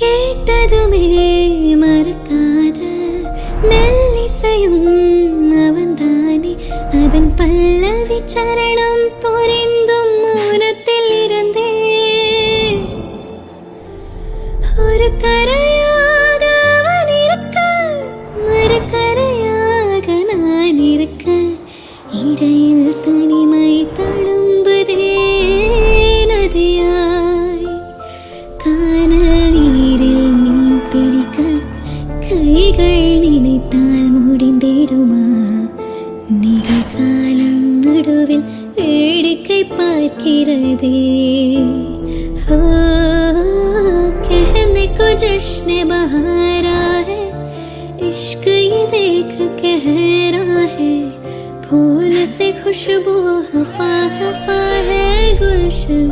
கேட்டதுமே மறக்காத மெல்லிசையும் அவன்தானே. அதன் பல்லவி சரணம் புரிந்தும் மௌனத்தில் இருந்தே ஒரு கரையாக அவன் இருக்க, மறு கரையாக நான் இருக்க, இடையில் தனிமை தழும்புதே நதியாய். காணல் நீரில் மீன் பிடிக்க கைகள் நினைத்தால் முடிந்திடுமா? நிகழ்காலம் நடுவில் வேடிக்கை பார்க்கிறதே. कहने को जश्न बहारा है, इश्क ये देख कह रहा है, फूल से खुशबू हफा हफा है गुलशन